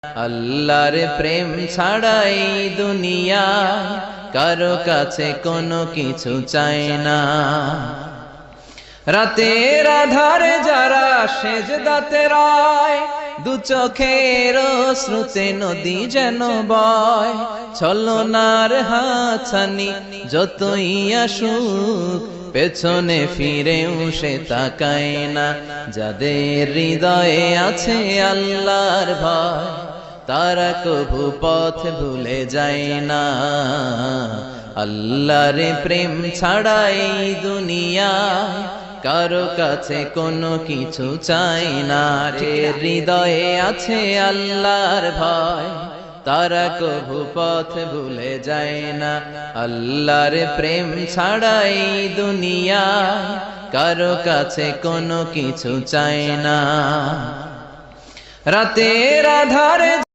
আল্লাহর প্রেম ছাড়াই দুনিয়া কারো কাছে কোনো কিছু চায় না। রাতের আধারে যারা সেজদাতে রয়, দু চোখের শ্রুতে নদী যেন বয়। ছলনার হাতছানি যতই আসুক, পেছনে ফিরেও সে তাকায় না। যাদের হৃদয়ে আছে আল্লাহর ভয়, তারা কভু পথ ভুলে যায় না। আল্লাহর প্রেম ছাড়াই দুনিয়া কারো কাছে কোনো কিছু চাই না। হৃদয়ে আছে আল্লাহর ভয়, তারা কভু পথ ভুলে যায় না। আল্লাহর প্রেম ছাড়াই দুনিয়া কারো কাছে কোনো কিছু চাই না। রাতের আধারে